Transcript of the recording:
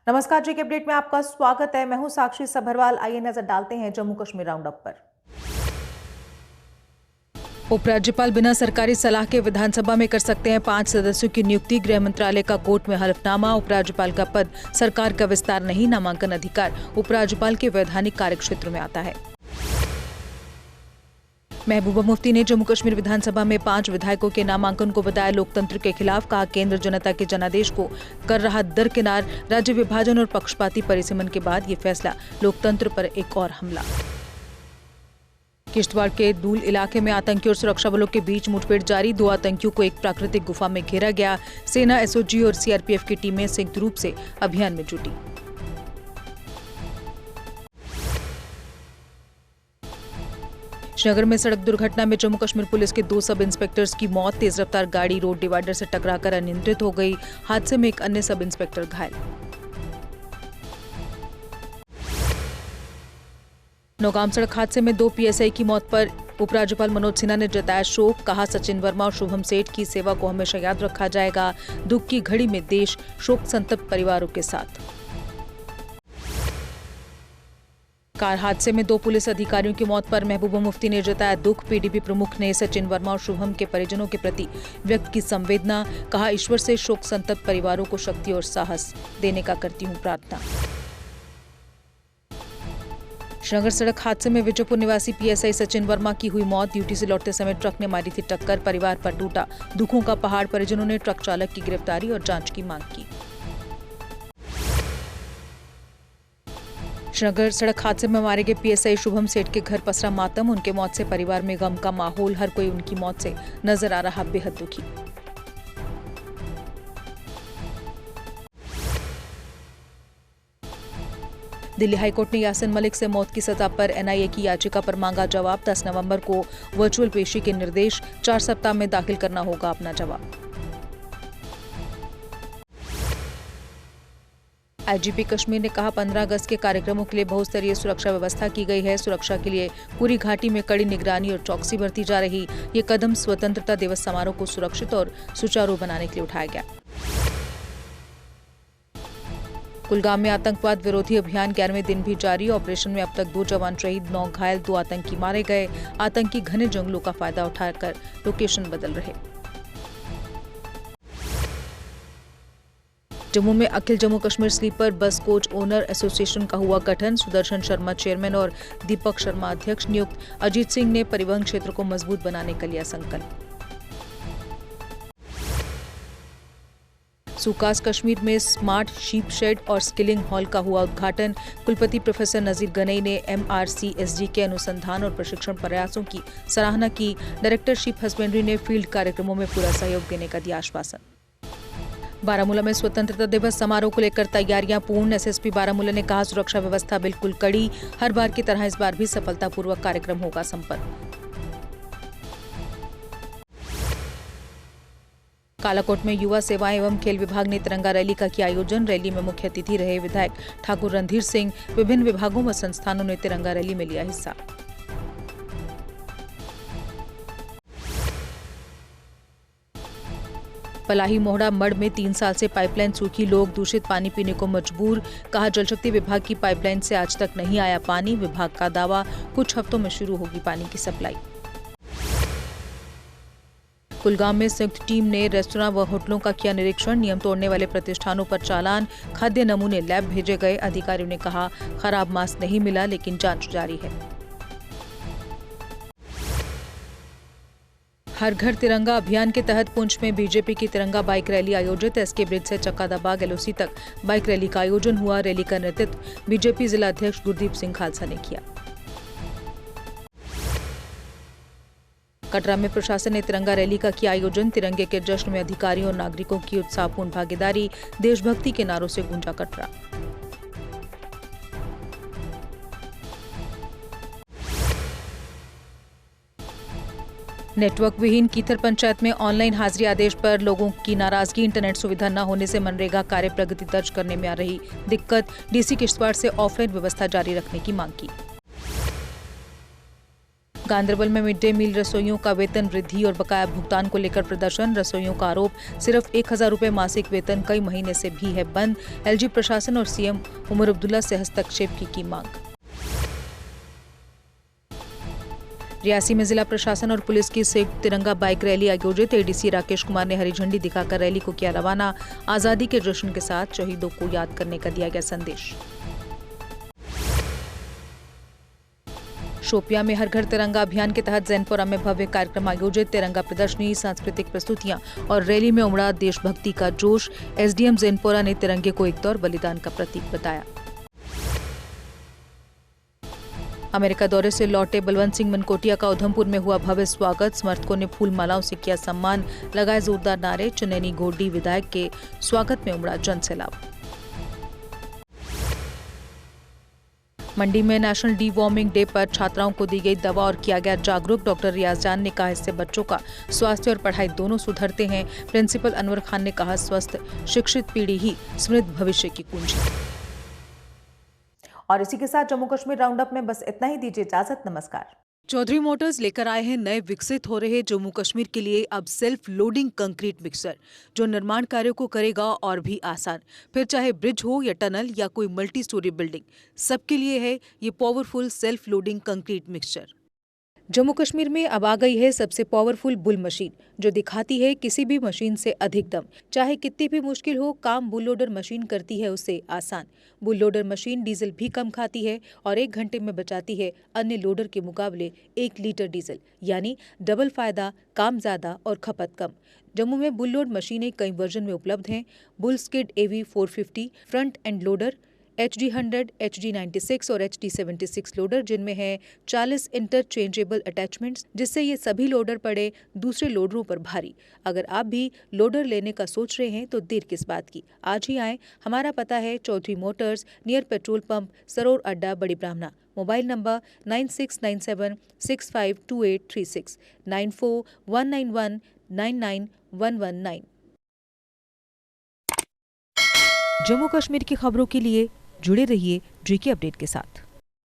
नमस्कार जी के अपडेट में आपका स्वागत है। मैं हूं साक्षी सभरवाल। आइए नजर डालते हैं जम्मू कश्मीर राउंड अप पर। उपराज्यपाल बिना सरकारी सलाह के विधानसभा में कर सकते हैं 5 सदस्यों की नियुक्ति। गृह मंत्रालय का कोर्ट में हलफनामा। उपराज्यपाल का पद सरकार का विस्तार नहीं, नामांकन अधिकार उपराज्यपाल के वैधानिक कार्यक्षेत्र में आता है। महबूबा मुफ्ती ने जम्मू कश्मीर विधानसभा में 5 विधायकों के नामांकन को बताया लोकतंत्र के खिलाफ। कहा, केंद्र जनता के जनादेश को कर रहा दरकिनार। राज्य विभाजन और पक्षपाती परिसीमन के बाद ये फैसला, लोकतंत्र पर एक और हमला। किश्तवाड़ के दूल इलाके में आतंकी और सुरक्षा बलों के बीच मुठभेड़ जारी। 2 आतंकियों को एक प्राकृतिक गुफा में घेरा गया। सेना, एसओजी और सीआरपीएफ की टीमें संयुक्त रूप से अभियान में जुटी। श्रीनगर में सड़क दुर्घटना में जम्मू कश्मीर पुलिस के 2 सब इंस्पेक्टर्स की मौत। तेज रफ्तार गाड़ी रोड डिवाइडर से टकराकर अनियंत्रित हो गई। हादसे में एक अन्य सब इंस्पेक्टर घायल। नौगाम सड़क हादसे में 2 पीएसआई की मौत पर उपराज्यपाल मनोज सिन्हा ने जताया शोक। कहा, सचिन वर्मा और शुभम सेठ की सेवा को हमेशा याद रखा जाएगा। दुख की घड़ी में देश शोक संतप्त परिवारों के साथ। कार हादसे में 2 पुलिस अधिकारियों की मौत पर महबूबा मुफ्ती ने जताया दुख। पीडीपी प्रमुख ने सचिन वर्मा और शुभम के परिजनों के प्रति व्यक्त की संवेदना। कहा, ईश्वर से शोक संतप्त परिवारों को शक्ति और साहस देने का करती हूं प्रार्थना। श्रीनगर सड़क हादसे में विजयपुर निवासी पीएसआई सचिन वर्मा की हुई मौत। ड्यूटी से लौटते समय ट्रक ने मारी थी टक्कर। परिवार पर टूटा दुखों का पहाड़। परिजनों ने ट्रक चालक की गिरफ्तारी और जांच की मांग की। श्रीनगर सड़क हादसे में मारे गए पीएसआई शुभम सेठ के घर पसरा मातम। उनके मौत से परिवार में गम का माहौल। हर कोई उनकी मौत से नजर आ रहा बेहद दुखी। दिल्ली हाईकोर्ट ने यासिन मलिक से मौत की सजा पर एनआईए की याचिका पर मांगा जवाब। 10 नवंबर को वर्चुअल पेशी के निर्देश। 4 सप्ताह में दाखिल करना होगा अपना जवाब। आईजीपी कश्मीर ने कहा, 15 अगस्त के कार्यक्रमों के लिए बहुस्तरीय सुरक्षा व्यवस्था की गई है। सुरक्षा के लिए पूरी घाटी में कड़ी निगरानी और चौकसी बरती जा रही। ये कदम स्वतंत्रता दिवस समारोह को सुरक्षित और सुचारू बनाने के लिए उठाया गया। कुलगाम में आतंकवाद विरोधी अभियान 11वें दिन भी जारी। ऑपरेशन में अब तक 2 जवान शहीद, 9 घायल, 2 आतंकी मारे गए। आतंकी घने जंगलों का फायदा उठाकर लोकेशन बदल रहे। जम्मू में Akhil Jammu Kashmir sleeper bus coach owner association का हुआ गठन। सुदर्शन शर्मा चेयरमैन और दीपक शर्मा अध्यक्ष नियुक्त। अजीत सिंह ने परिवहन क्षेत्र को मजबूत बनाने का लिया संकल्प। सुकास कश्मीर में स्मार्ट शीप शेड और स्किलिंग हॉल का हुआ उद्घाटन। कुलपति प्रोफेसर नजीर गनई ने MRCSG के अनुसंधान और प्रशिक्षण प्रयासों की सराहना की। डायरेक्टर शिप हस्बेंड्री ने फील्ड कार्यक्रमों में पूरा सहयोग देने का दिया आश्वासन। बारामूला में स्वतंत्रता दिवस समारोह को लेकर तैयारियां पूर्ण। एसएसपी बारामूला ने कहा, सुरक्षा व्यवस्था बिल्कुल कड़ी। हर बार की तरह इस बार भी सफलतापूर्वक कार्यक्रम होगा संपन्न। कालाकोट में युवा सेवाएं एवं खेल विभाग ने तिरंगा रैली का किया आयोजन। रैली में मुख्य अतिथि रहे विधायक ठाकुर रणधीर सिंह। विभिन्न विभागों व संस्थानों ने तिरंगा रैली में लिया हिस्सा। पलाही मोहड़ा मड़ में 3 साल से पाइपलाइन सूखी। लोग दूषित पानी पीने को मजबूर। कहा, जल शक्ति विभाग की पाइपलाइन से आज तक नहीं आया पानी। विभाग का दावा, कुछ हफ्तों में शुरू होगी पानी की सप्लाई। कुलगाम में संयुक्त टीम ने रेस्तरां व होटलों का किया निरीक्षण। नियम तोड़ने वाले प्रतिष्ठानों पर चालान। खाद्य नमूने लैब भेजे गए। अधिकारियों ने कहा, खराब मांस नहीं मिला, लेकिन जांच जारी है। हर घर तिरंगा अभियान के तहत पुंछ में बीजेपी की तिरंगा बाइक रैली आयोजित। एसके ब्रिज से चक्कादाबाग LOC तक बाइक रैली का आयोजन हुआ। रैली का नेतृत्व बीजेपी जिला अध्यक्ष गुरदीप सिंह खालसा ने किया। कटरा में प्रशासन ने तिरंगा रैली का किया आयोजन। तिरंगे के जश्न में अधिकारियों और नागरिकों की उत्साहपूर्ण भागीदारी। देशभक्ति के नारों से गूंजा कटरा। नेटवर्क विहीन कीथर पंचायत में ऑनलाइन हाजिरी आदेश पर लोगों की नाराजगी। इंटरनेट सुविधा न होने से मनरेगा कार्य प्रगति दर्ज करने में आ रही दिक्कत। डीसी किश्तवाड़ से ऑफलाइन व्यवस्था जारी रखने की मांग की। गांधरबल में मिड डे मील रसोइयों का वेतन वृद्धि और बकाया भुगतान को लेकर प्रदर्शन। रसोइयों का आरोप सिर्फ 1000 रुपए मासिक वेतन कई महीने से भी है बंद। एलजी प्रशासन और सीएम उमर अब्दुल्ला से हस्तक्षेप की मांग। रियासी में जिला प्रशासन और पुलिस की संयुक्त तिरंगा बाइक रैली आयोजित। एडीसी राकेश कुमार ने हरी झंडी दिखाकर रैली को किया रवाना। आजादी के जश्न के साथ शहीदों को याद करने का दिया गया संदेश। शोपियां में हर घर तिरंगा अभियान के तहत जैनपुरा में भव्य कार्यक्रम आयोजित। तिरंगा प्रदर्शनी, सांस्कृतिक प्रस्तुतियां और रैली में उमड़ा देशभक्ति का जोश। एसडीएम जैनपुरा ने तिरंगे को एकता और बलिदान का प्रतीक बताया। अमेरिका दौरे से लौटे बलवंत सिंह मनकोटिया का उधमपुर में हुआ भव्य स्वागत। समर्थकों ने फूल मालाओं से किया सम्मान, लगाए जोरदार नारे। चुनैनी गोड्डी विधायक के स्वागत में उमड़ा जनसैलाब। मंडी में नेशनल डी वार्मिंग डे पर छात्राओं को दी गई दवा और किया गया जागरूक। डॉक्टर रियाज जान ने कहा, इससे बच्चों का स्वास्थ्य और पढ़ाई दोनों सुधरते हैं। प्रिंसिपल अनवर खान ने कहा, स्वस्थ शिक्षित पीढ़ी ही समृद्ध भविष्य की कुंजी। और इसी के साथ जम्मू कश्मीर राउंड अप में बस इतना ही। दीजिए इजाजत, नमस्कार। चौधरी मोटर्स लेकर आए हैं नए विकसित हो रहे जम्मू कश्मीर के लिए अब सेल्फ लोडिंग कंक्रीट मिक्सर, जो निर्माण कार्यों को करेगा और भी आसान। फिर चाहे ब्रिज हो या टनल या कोई मल्टी स्टोरी बिल्डिंग, सबके लिए है ये powerful self loading concrete mixture. Jammu Kashmir में अब आ गई है सबसे पावरफुल बुल मशीन, जो दिखाती है किसी भी मशीन से अधिक दम। चाहे कितनी भी मुश्किल हो, काम बुल लोडर मशीन करती है उसे आसान। बुल लोडर मशीन डीजल भी कम खाती है और 1 घंटे में बचाती है अन्य लोडर के मुकाबले 1 लीटर डीजल, यानी डबल फायदा, काम ज्यादा और खपत कम। जम्मू में बुल लोड मशीनें कई वर्जन में उपलब्ध हैं। Bull skid AV 450 front end loader, HD 100, HD 96 और HD 76 लोडर, जिनमें है 40 इंटरचेंजेबल अटैचमेंट्स, जिससे ये सभी लोडर पड़े दूसरे लोडरों पर भारी। अगर आप भी लोडर लेने का सोच रहे हैं तो देर किस बात की, आज ही आएं। हमारा पता है Chaudhary motors, near petrol pump, Saror Adda, Bari ब्राह्मणा। Mobile number 9697652836, 9419199119। जम्मू कश्मीर की खबरों के लिए जुड़े रहिए GK अपडेट के साथ।